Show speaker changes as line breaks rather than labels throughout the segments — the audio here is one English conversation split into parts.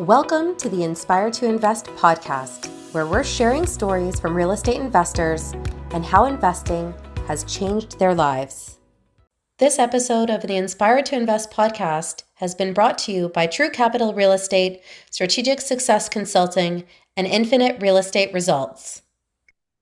Welcome to the Inspire to Invest podcast, where we're sharing stories from real estate investors and how investing has changed their lives. This episode of the Inspire to Invest podcast has been brought to you by True Capital Real Estate, Strategic Success Consulting, and Infinite Real Estate Results.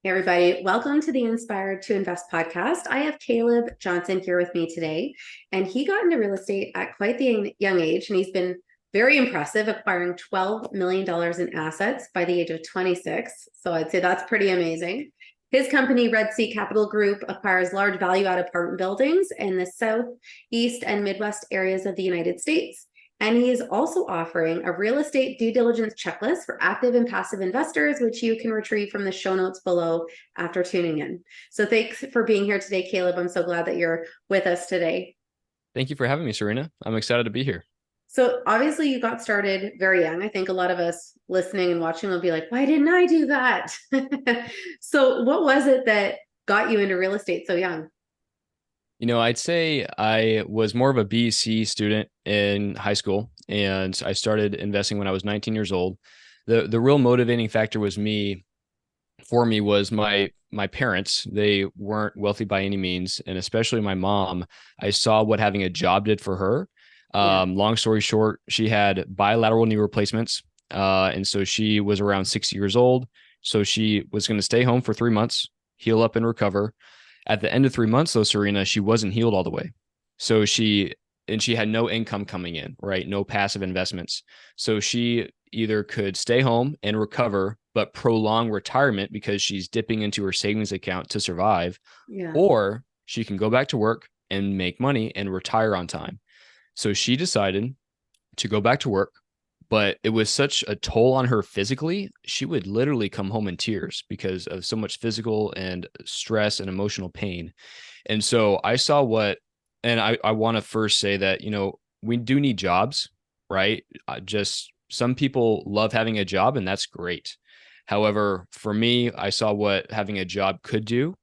Hey everybody, welcome to the Inspire to Invest podcast. I have Caleb Johnson here with me today, and he got into real estate at quite the young age, and he's been very impressive, acquiring $12 million in assets by the age of 26. So I'd say that's pretty amazing. His company, Red Sea Capital Group, acquires large value-add apartment buildings in the South, East, and Midwest areas of the United States. And he is also offering a real estate due diligence checklist for active and passive investors, which you can retrieve from the show notes below after tuning in. So thanks for being here today, Caleb. I'm so glad that you're with us today.
Thank you for having me, Serena. I'm excited to be here.
So obviously you got started very young. I think a lot of us listening and watching will be like, why didn't I do that? So what was it that got you into real estate so young?
I'd say I was more of a BC student in high school, and I started investing when I was 19 years old. The real motivating factor was for me was my parents. They weren't wealthy by any means, and especially my mom. I saw what having a job did for her. Long story short, she had bilateral knee replacements. And so she was around 60 years old. So she was going to stay home for 3 months, heal up and recover. At the end of 3 months, though, Serena, she wasn't healed all the way. So she had no income coming in, right? No passive investments. So she either could stay home and recover, but prolong retirement because she's dipping into her savings account to survive, or she can go back to work and make money and retire on time. So she decided to go back to work, but it was such a toll on her physically. She would literally come home in tears because of so much physical and stress and emotional pain. And so I saw and I want to first say that, we do need jobs, right? Just some people love having a job, and that's great. However, for me, I saw what having a job could do,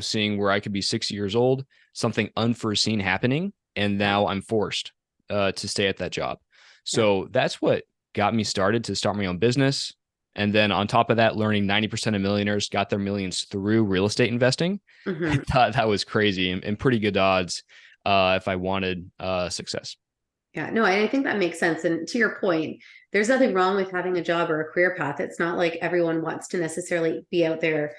seeing where I could be 60 years old, something unforeseen happening. And now I'm forced to stay at that job. So that's what got me started to start my own business. And then on top of that, learning 90% of millionaires got their millions through real estate investing. I thought that was crazy and pretty good odds if I wanted success.
Yeah, no, I think that makes sense. And to your point, there's nothing wrong with having a job or a career path. It's not like everyone wants to necessarily be out there,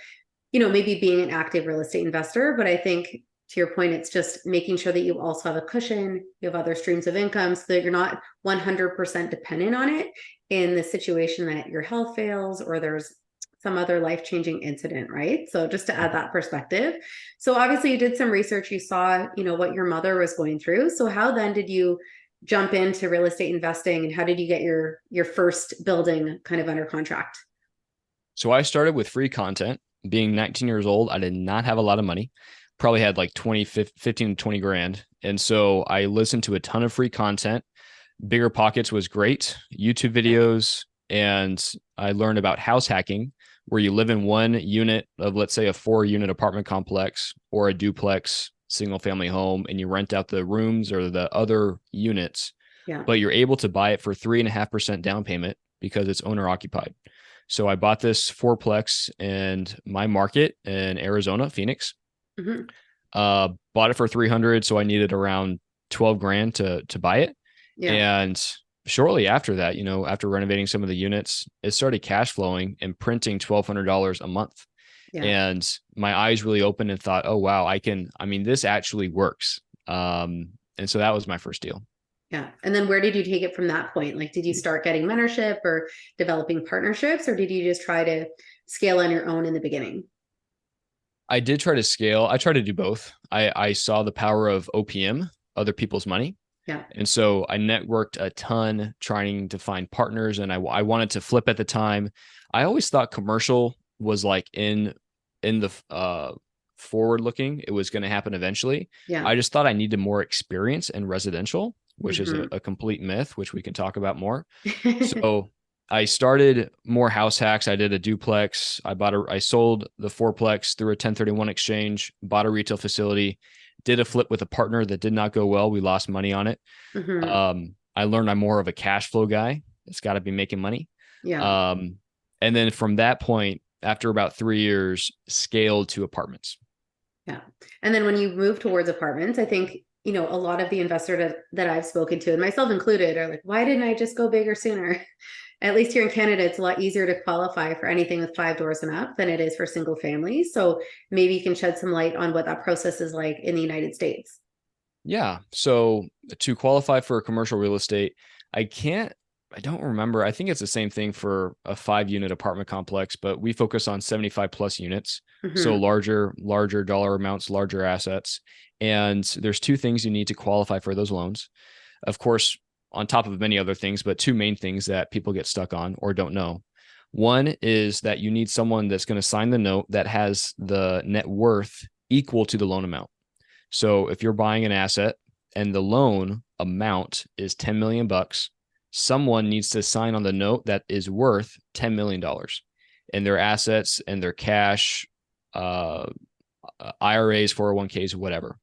maybe being an active real estate investor. But I think to your point, it's just making sure that you also have a cushion, you have other streams of income so that you're not 100% dependent on it in the situation that your health fails or there's some other life-changing incident, right? So just to add that perspective. So obviously you did some research, you saw, what your mother was going through. So how then did you jump into real estate investing, and how did you get your first building kind of under contract?
So I started with free content. Being 19 years old, I did not have a lot of money. Probably had like 15 to 20 grand. And so I listened to a ton of free content. Bigger Pockets was great, YouTube videos. And I learned about house hacking, where you live in one unit of, let's say, a 4-unit apartment complex or a duplex single family home, and you rent out the rooms or the other units, but you're able to buy it for 3.5% down payment because it's owner occupied. So I bought this fourplex in my market in Arizona, Phoenix. Bought it for 300. So I needed around 12 grand to buy it. And shortly after that, after renovating some of the units, it started cash flowing and printing $1,200 a month. And my eyes really opened and thought, oh, wow, this actually works. And so that was my first deal.
Yeah. And then where did you take it from that point? Like, did you start getting mentorship or developing partnerships, or did you just try to scale on your own in the beginning?
I did try to scale. I tried to do both. I saw the power of OPM, other people's money. And so I networked a ton trying to find partners, and I wanted to flip at the time. I always thought commercial was like in the forward looking, it was going to happen eventually. I just thought I needed more experience in residential, which is a complete myth, which we can talk about more. So I started more house hacks. I did a duplex. I sold the fourplex through a 1031 exchange, bought a retail facility, did a flip with a partner that did not go well. We lost money on it. I learned I'm more of a cash flow guy. It's got to be making money.
Yeah.
And then from that point, after about 3 years, scaled to apartments.
Yeah. And then when you move towards apartments, I think, a lot of the investors that I've spoken to, and myself included, are like, why didn't I just go bigger sooner? At least here in Canada, it's a lot easier to qualify for anything with 5 doors and up than it is for single families. So maybe you can shed some light on what that process is like in the United States.
Yeah. So to qualify for commercial real estate, I don't remember. I think it's the same thing for a 5-unit apartment complex, but we focus on 75 plus units. So
Mm-hmm.
larger dollar amounts, larger assets. And there's 2 things you need to qualify for those loans. Of course, on top of many other things, but 2 main things that people get stuck on or don't know. One is that you need someone that's going to sign the note that has the net worth equal to the loan amount. So if you're buying an asset and the loan amount is 10 million bucks, someone needs to sign on the note that is worth $10 million and their assets and their cash, IRAs, 401ks, whatever.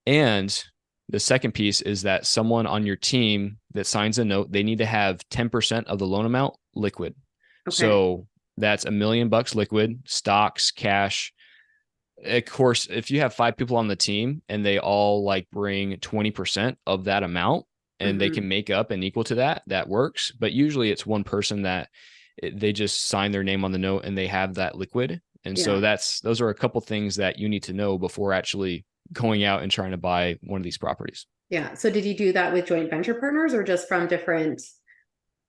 And the second piece is that someone on your team that signs a note, they need to have 10% of the loan amount liquid.
Okay.
So that's $1 million liquid, stocks, cash. Of course, if you have 5 people on the team and they all like bring 20% of that amount and they
Mm-hmm.
can make up and equal to that, that works. But usually it's one person that they just sign their name on the note and they have that liquid. And so
Yeah.
those are a couple things that you need to know before actually going out and trying to buy one of these properties.
Yeah. So did you do that with joint venture partners or just from different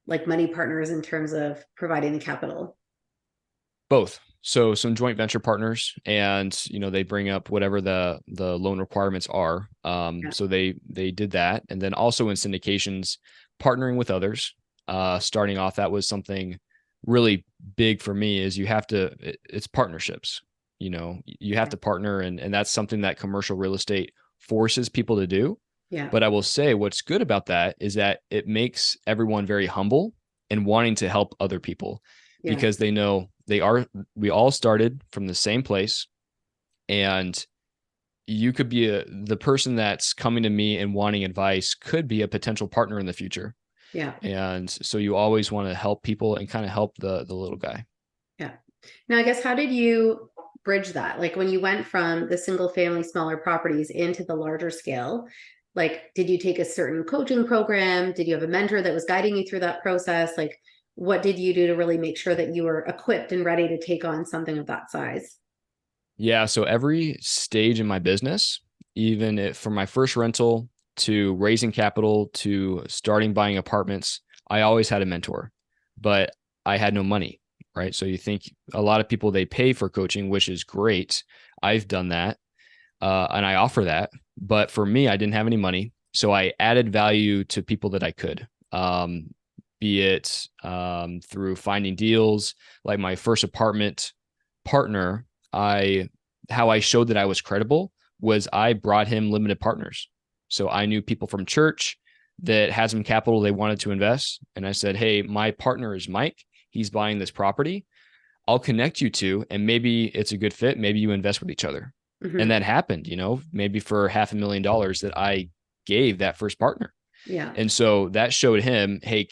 like money partners in terms of providing the capital?
Both. So some joint venture partners, and they bring up whatever the loan requirements are.
Yeah.
So they did that, and then also in syndications, partnering with others. Starting off, that was something really big for me. Is it's partnerships. You have
Yeah.
to partner, and that's something that commercial real estate forces people to do.
Yeah.
But I will say what's good about that is that it makes everyone very humble and wanting to help other people
Yeah.
because they know we all started from the same place, and you could be the person that's coming to me and wanting advice could be a potential partner in the future.
Yeah.
And so you always want to help people and kind of help the little guy.
Yeah. Now, I guess, how did you bridge that? Like when you went from the single family, smaller properties into the larger scale, like, did you take a certain coaching program? Did you have a mentor that was guiding you through that process? Like, what did you do to really make sure that you were equipped and ready to take on something of that size?
Yeah. So every stage in my business, from my first rental to raising capital to starting buying apartments, I always had a mentor, but I had no money. Right. So you think a lot of people, they pay for coaching, which is great. I've done that. And I offer that. But for me, I didn't have any money. So I added value to people that I could, be it through finding deals. Like my first apartment partner, how I showed that I was credible was I brought him limited partners. So I knew people from church that had some capital they wanted to invest. And I said, hey, my partner is Mike. He's buying this property. I'll connect you to, and maybe it's a good fit. Maybe you invest with each other. And
Mm-hmm.
that happened, maybe for $500,000 that I gave that first partner.
Yeah.
And so that showed him, hey,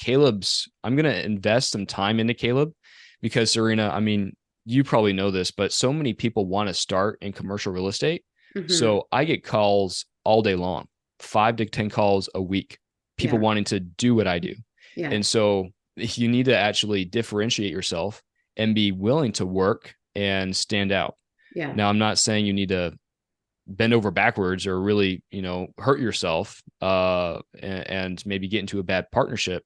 I'm going to invest some time into Caleb because Serena, I mean, you probably know this, but so many people want to start in commercial real estate.
Mm-hmm.
So I get calls all day long, 5 to 10 calls a week, people
Yeah.
wanting to do what I do.
Yeah.
And so you need to actually differentiate yourself and be willing to work and stand out.
Yeah.
Now, I'm not saying you need to bend over backwards or really, hurt yourself and maybe get into a bad partnership,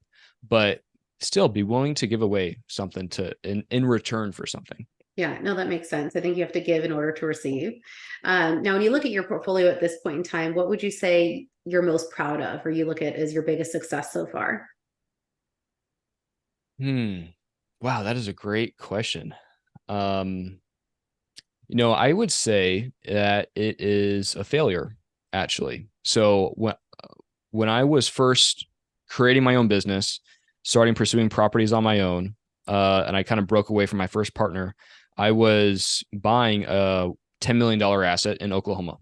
but still be willing to give away something in return for something.
Yeah, no, that makes sense. I think you have to give in order to receive. Now, when you look at your portfolio at this point in time, what would you say you're most proud of, or you look at as your biggest success so far?
Wow, that is a great question. Um, I would say that it is a failure, actually. So when I was first creating my own business, starting pursuing properties on my own, and I kind of broke away from my first partner, I was buying a $10 million asset in Oklahoma.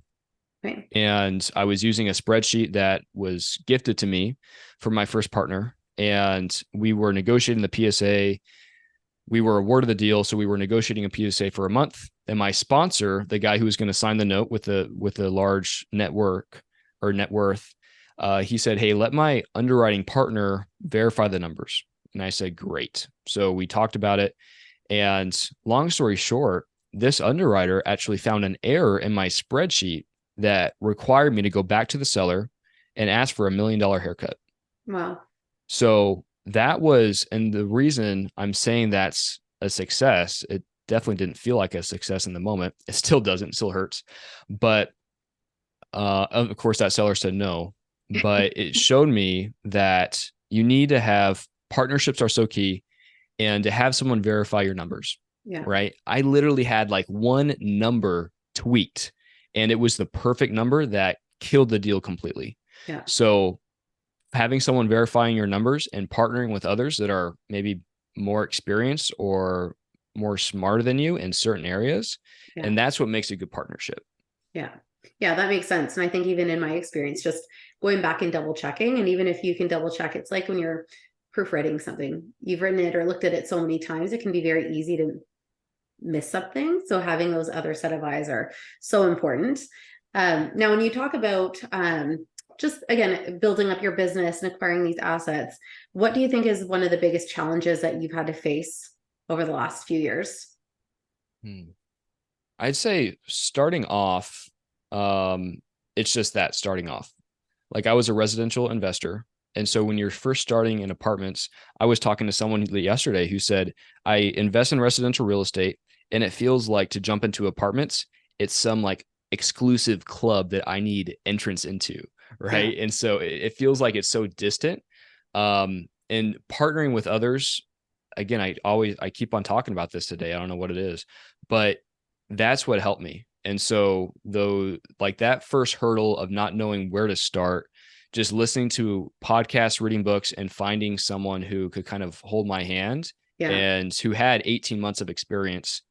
Right.
And I was using a spreadsheet that was gifted to me from my first partner. and we were negotiating the PSA. We were awarded the deal, so we were negotiating a PSA for a month. And my sponsor, the guy who was going to sign the note with the large network or net worth, he said, "Hey, let my underwriting partner verify the numbers." And I said, "Great." So we talked about it. And long story short, this underwriter actually found an error in my spreadsheet that required me to go back to the seller and ask for $1 million haircut.
Wow.
So that was, and the reason I'm saying that's a success, it definitely didn't feel like a success in the moment. It still doesn't, it still hurts. But of course, that seller said no. But it showed me that you need to have partnerships are so key, and to have someone verify your numbers.
Yeah.
Right. I literally had like one number tweaked, and it was the perfect number that killed the deal completely.
Yeah.
So having someone verifying your numbers and partnering with others that are maybe more experienced or more smarter than you in certain areas.
Yeah.
And that's what makes a good partnership.
Yeah. Yeah, that makes sense. And I think even in my experience, just going back and double checking, and even if you can double check, it's like when you're proofreading something, you've written it or looked at it so many times, it can be very easy to miss something. So having those other set of eyes are so important. Now, when you talk about just, again, building up your business and acquiring these assets, what do you think is one of the biggest challenges that you've had to face over the last few years?
I'd say starting off, it's just that starting off. Like I was a residential investor. And so when you're first starting in apartments, I was talking to someone yesterday who said, I invest in residential real estate, and it feels like to jump into apartments, it's some like exclusive club that I need entrance into. Right. Yeah. And so it feels like it's so distant. And partnering with others, again, I keep on talking about this today. I don't know what it is, but that's what helped me. And so though, like that first hurdle of not knowing where to start, just listening to podcasts, reading books, and finding someone who could kind of hold my hand and who had 18 months of experience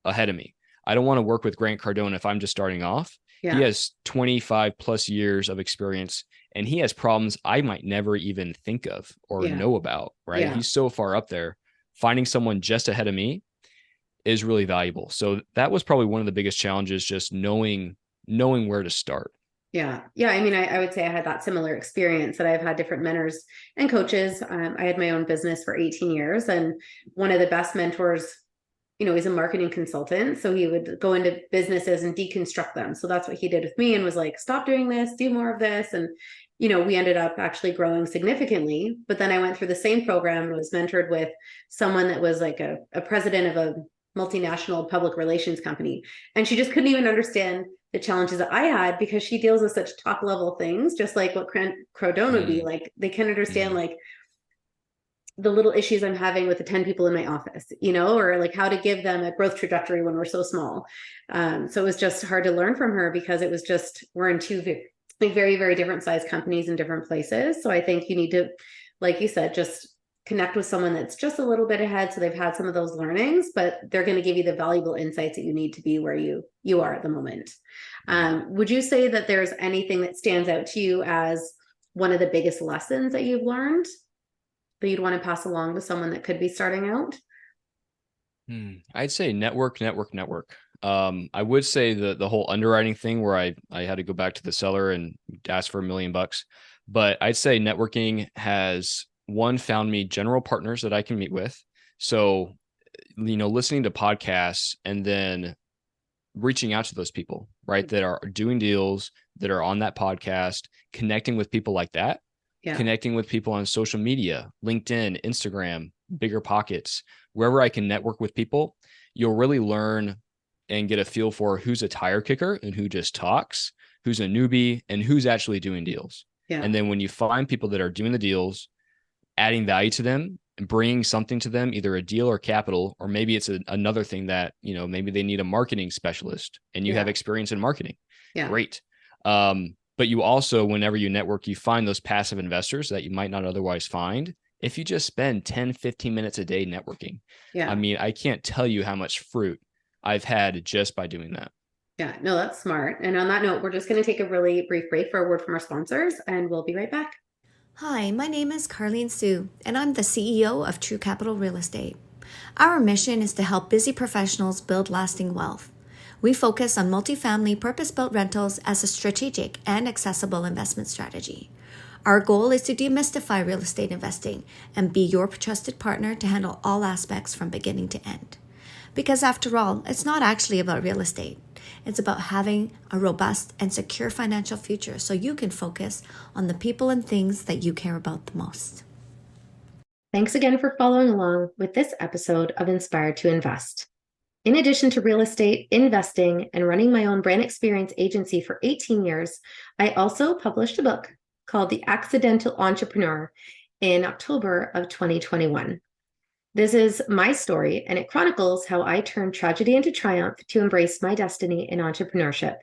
ahead of me. I don't want to work with Grant Cardone if I'm just starting off. He has 25 plus years of experience, and he has problems I might never even think of or know about, right? He's so far up there. Finding someone just ahead of me is really valuable. So that was probably one of the biggest challenges, just knowing where to start.
Yeah. Yeah. I mean, I would say I had that similar experience, that I've had different mentors and coaches. I had my own business for 18 years, and one of the best mentors, he's a marketing consultant. So he would go into businesses and deconstruct them. So that's what he did with me, and was like, stop doing this, do more of this. And, we ended up actually growing significantly. But then I went through the same program and was mentored with someone that was like a president of a multinational public relations company. And she just couldn't even understand the challenges that I had, because she deals with such top level things, just like what Cardone would be like. They can understand like the little issues I'm having with the 10 people in my office, or like how to give them a growth trajectory when we're so small. So it was just hard to learn from her, because it was just, we're in two very, very different size companies in different places. So I think you need to, like you said, just connect with someone that's just a little bit ahead, so they've had some of those learnings, but they're going to give you the valuable insights that you need to be where you are at the moment. Would you say that there's anything that stands out to you as one of the biggest lessons that you've learned that you'd want to pass along to someone that could be starting out?
I'd say network. I would say the whole underwriting thing where I had to go back to the seller and ask for $1 million, but I'd say networking has found me general partners that I can meet with. So, listening to podcasts and then reaching out to those people, right, that are doing deals, that are on that podcast, connecting with people like that, connecting with people on social media, LinkedIn, Instagram, Bigger Pockets, wherever I can network with people, you'll really learn and get a feel for who's a tire kicker and who just talks, who's a newbie and who's actually doing deals. And then when you find people that are doing the deals, adding value to them and bringing something to them, either a deal or capital, or maybe it's another thing that, maybe they need a marketing specialist and you have experience in marketing. Great. But you also, whenever you network, you find those passive investors that you might not otherwise find if you just spend 10, 15 minutes a day networking. I mean, I can't tell you how much fruit I've had just by doing that.
Yeah, no, that's smart. And on that note, we're just going to take a really brief break for a word from our sponsors, and we'll be right back.
Hi, my name is Carlene Sue, and I'm the CEO of True Capital Real Estate. Our mission is to help busy professionals build lasting wealth. We focus on multifamily purpose-built rentals as a strategic and accessible investment strategy. Our goal is to demystify real estate investing and be your trusted partner to handle all aspects from beginning to end. Because after all, it's not actually about real estate. It's about having a robust and secure financial future so you can focus on the people and things that you care about the most.
Thanks again for following along with this episode of Inspired to Invest. In addition to real estate, investing, and running my own brand experience agency for 18 years, I also published a book called The Accidental Entrepreneur in October of 2021. This is my story, and it chronicles how I turned tragedy into triumph to embrace my destiny in entrepreneurship.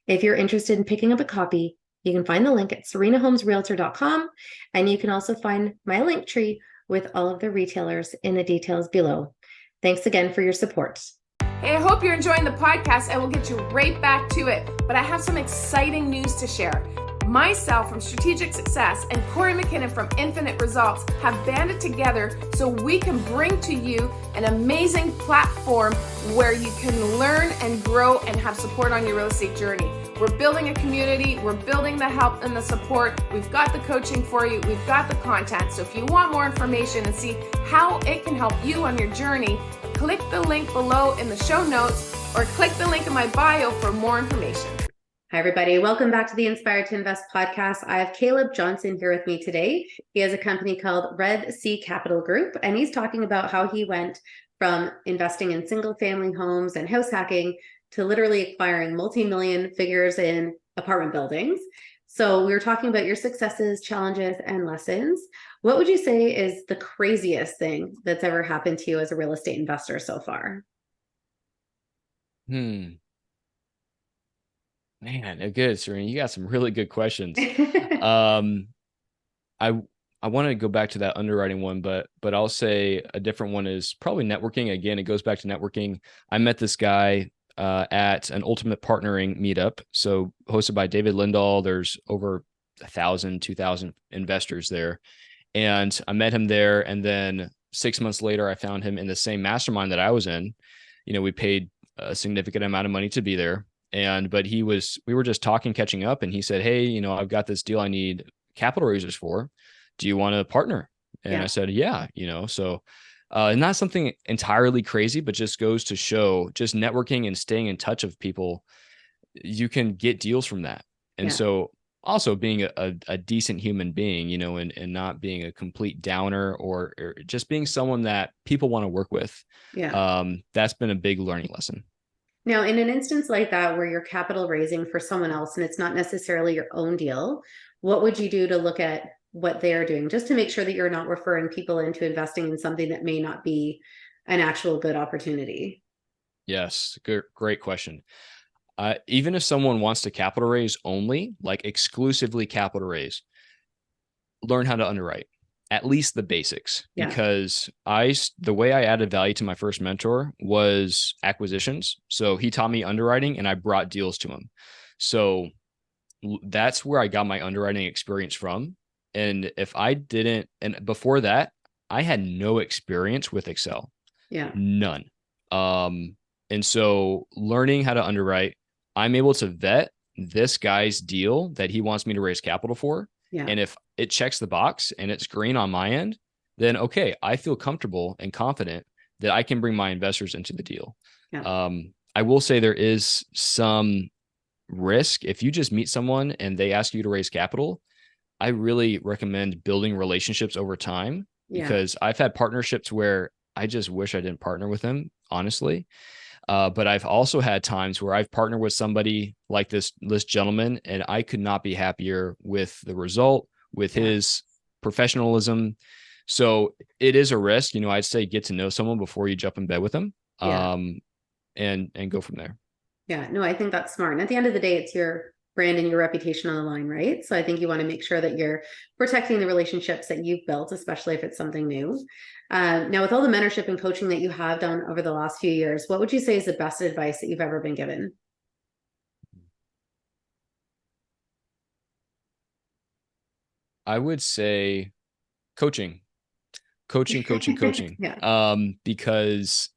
If you're interested in picking up a copy, you can find the link at serenahomesrealtor.com, and you can also find my link tree with all of the retailers in the details below. Thanks again for your support.
Hey, I hope you're enjoying the podcast. I will get you right back to it, but I have some exciting news to share. Myself from Strategic Success and Corey McKinnon from Infinite Results have banded together so we can bring to you an amazing platform where you can learn and grow and have support on your real estate journey. We're building a community, we're building the help and the support, we've got the coaching for you, we've got the content. So if you want more information and see how it can help you on your journey, click the link below in the show notes or click the link in my bio for more information.
Hi, everybody. Welcome back to the Inspired to Invest podcast. I have Caleb Johnson here with me today. He has a company called Red Sea Capital Group, and he's talking about how he went from investing in single family homes and house hacking to literally acquiring multi-million figures in apartment buildings. So we were talking about your successes, challenges, and lessons. What would you say is the craziest thing that's ever happened to you as a real estate investor so far?
Man, good, Serena. You got some really good questions. I want to go back to that underwriting one, but I'll say a different one is probably networking. Again, it goes back to networking. I met this guy at an Ultimate Partnering meetup, so hosted by David Lindahl. There's over 1,000, 2,000 investors there, and I met him there. And then 6 months later, I found him in the same mastermind that I was in. We paid a significant amount of money to be there. But we were just talking, catching up, and he said, "Hey, I've got this deal I need capital raisers for. Do you want to partner?" And I said, "Yeah," so, not something entirely crazy, but just goes to show just networking and staying in touch with people, you can get deals from that. And so also being a decent human being, and not being a complete downer or just being someone that people want to work with. That's been a big learning lesson.
Now, in an instance like that, where you're capital raising for someone else and it's not necessarily your own deal, what would you do to look at what they're doing, just to make sure that you're not referring people into investing in something that may not be an actual good opportunity?
Yes, great question. Even if someone wants to capital raise only, like exclusively capital raise, learn how to underwrite, at least the basics, because the way I added value to my first mentor was acquisitions. So he taught me underwriting and I brought deals to him. So that's where I got my underwriting experience from. And if I didn't, and before that, I had no experience with Excel. None. And so learning how to underwrite, I'm able to vet this guy's deal that he wants me to raise capital for. And if it checks the box and it's green on my end, then okay, I feel comfortable and confident that I can bring my investors into the deal. I will say there is some risk if you just meet someone and they ask you to raise capital. I really recommend building relationships over time, because I've had partnerships where I just wish I didn't partner with them, honestly. But I've also had times where I've partnered with somebody like this gentleman, and I could not be happier with the result, with his professionalism. So it is a risk. I'd say get to know someone before you jump in bed with them, and go from there.
Yeah, no, I think that's smart. And at the end of the day, it's your brand and your reputation on the line, right? So I think you want to make sure that you're protecting the relationships that you've built, especially if it's something new. Now, with all the mentorship and coaching that you have done over the last few years, what would you say is the best advice that you've ever been given?
I would say coaching. Coaching.
Yeah.
Because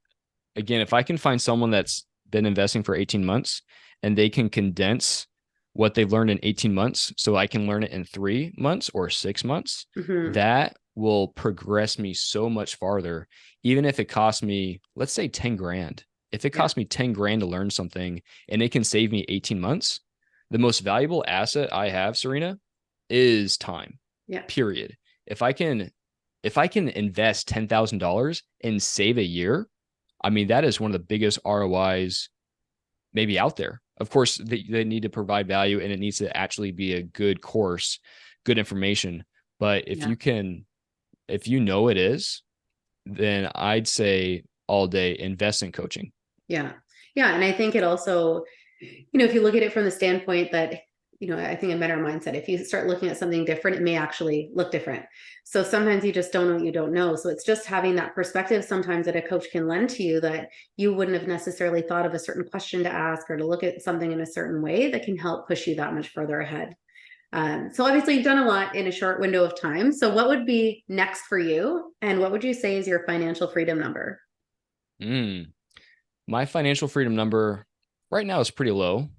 again, if I can find someone that's been investing for 18 months and they can condense what they've learned in 18 months so I can learn it in 3 months or 6 months, that will progress me so much farther, even if it costs me, let's say 10 grand. If it costs me 10 grand to learn something and it can save me 18 months, the most valuable asset I have, Serena, is time.
Yeah.
Period. If I can invest $10,000 and save a year, I mean, that is one of the biggest ROIs maybe out there. Of course, they need to provide value and it needs to actually be a good course, good information. But if you know it is, then I'd say all day invest in coaching.
Yeah. Yeah. And I think it also, if you look at it from the standpoint that, I think a better mindset, if you start looking at something different, it may actually look different. So sometimes you just don't know what you don't know. So it's just having that perspective sometimes that a coach can lend to you that you wouldn't have necessarily thought of a certain question to ask or to look at something in a certain way that can help push you that much further ahead. So obviously you've done a lot in a short window of time. So what would be next for you? And what would you say is your financial freedom number?
My financial freedom number right now is pretty low.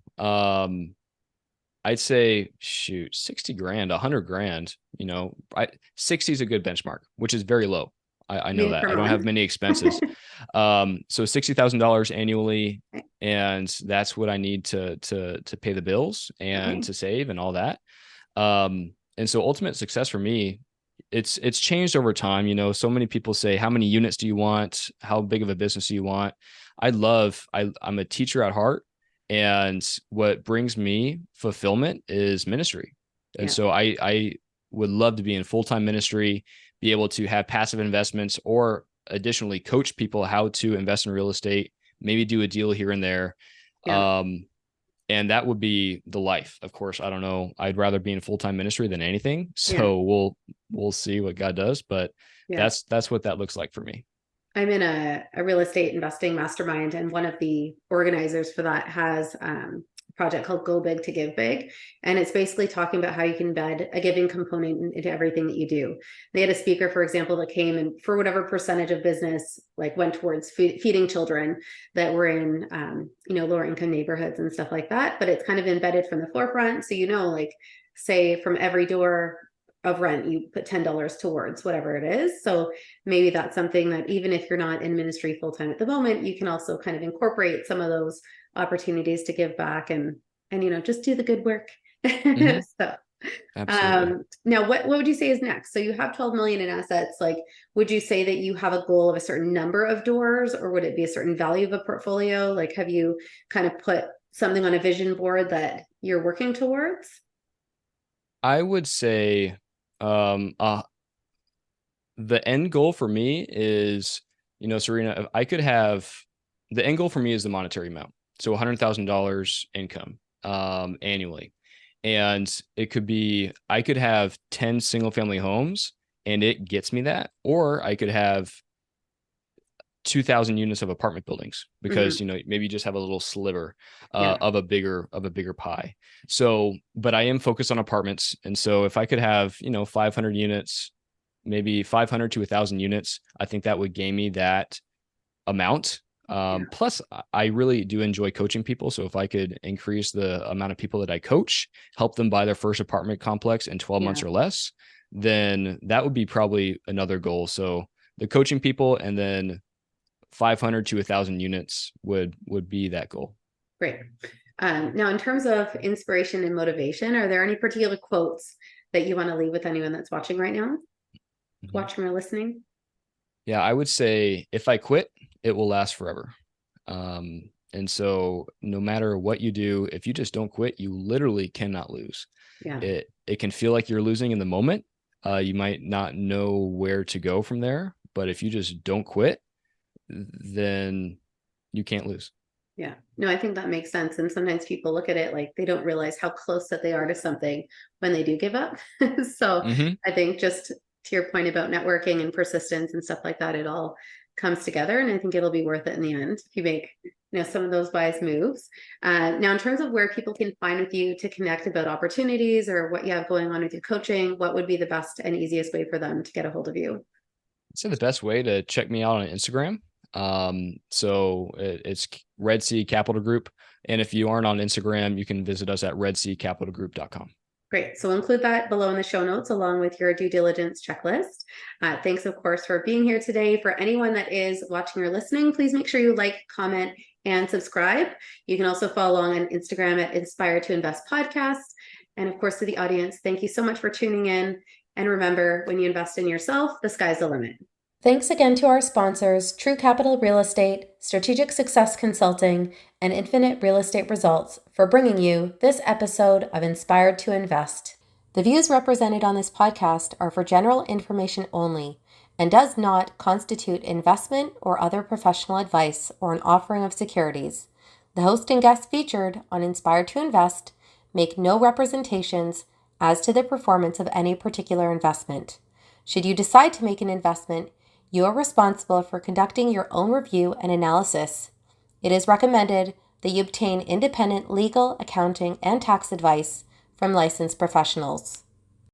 I'd say, 60 grand, 100 grand, 60 is a good benchmark, which is very low. I know that I don't have many expenses. So $60,000 annually. And that's what I need to pay the bills and to save and all that. And so ultimate success for me, it's changed over time. So many people say, how many units do you want? How big of a business do you want? I'm a teacher at heart. And what brings me fulfillment is ministry. And so I would love to be in full-time ministry, be able to have passive investments, or additionally coach people how to invest in real estate, maybe do a deal here and there. And that would be the life. Of course, I don't know. I'd rather be in full-time ministry than anything. So we'll see what God does, but that's what that looks like for me.
I'm in a real estate investing mastermind, and one of the organizers for that has a project called Go Big to Give Big. And it's basically talking about how you can embed a giving component into everything that you do. They had a speaker, for example, that came and for whatever percentage of business went towards feeding children that were in lower income neighborhoods and stuff like that. But it's kind of embedded from the forefront. So, say from every door of rent, you put $10 towards whatever it is. So maybe that's something that even if you're not in ministry full-time at the moment, you can also kind of incorporate some of those opportunities to give back and just do the good work. So now what would you say is next? So you have 12 million in assets. Would you say that you have a goal of a certain number of doors, or would it be a certain value of a portfolio? Have you kind of put something on a vision board that you're working towards?
I would say the end goal for me is, Serena, if I could have, the end goal for me is the monetary amount. So $100,000 income annually. And it could be, I could have 10 single family homes and it gets me that, or I could have 2,000 units of apartment buildings because, maybe you just have a little sliver of a bigger pie. So, but I am focused on apartments. And so if I could have, 500 units, maybe 500 to 1,000 units, I think that would gain me that amount. Plus I really do enjoy coaching people. So if I could increase the amount of people that I coach, help them buy their first apartment complex in 12 months or less, then that would be probably another goal. So the coaching people, and then 500 to 1,000 units would be that goal.
Great. Now, in terms of inspiration and motivation, are there any particular quotes that you want to leave with anyone that's watching right now? Watching or listening?
Yeah, I would say if I quit, it will last forever. And so no matter what you do, if you just don't quit, you literally cannot lose.
Yeah.
It can feel like you're losing in the moment. You might not know where to go from there, but if you just don't quit, then you can't lose.
Yeah, no, I think that makes sense. And sometimes people look at it like they don't realize how close that they are to something when they do give up. So I think just to your point about networking and persistence and stuff like that, it all comes together. And I think it'll be worth it in the end if you make some of those wise moves. Now, in terms of where people can find with you to connect about opportunities or what you have going on with your coaching, what would be the best and easiest way for them to get a hold of you?
I'd say the best way to check me out on Instagram. It's Red Sea Capital Group. And if you aren't on Instagram, you can visit us at redseacapitalgroup.com.
Great. So we'll include that below in the show notes along with your due diligence checklist. Thanks, of course, for being here today. For anyone that is watching or listening, please make sure you like, comment, and subscribe. You can also follow along on Instagram at Inspire to Invest Podcast. And of course, to the audience, thank you so much for tuning in. And remember, when you invest in yourself, the sky's the limit. Thanks again to our sponsors, True Capital Real Estate, Strategic Success Consulting, and Infinite Real Estate Results for bringing you this episode of Inspired to Invest. The views represented on this podcast are for general information only and does not constitute investment or other professional advice or an offering of securities. The host and guests featured on Inspired to Invest make no representations as to the performance of any particular investment. Should you decide to make an investment, you are responsible for conducting your own review and analysis. It is recommended that you obtain independent legal, accounting, and tax advice from licensed professionals.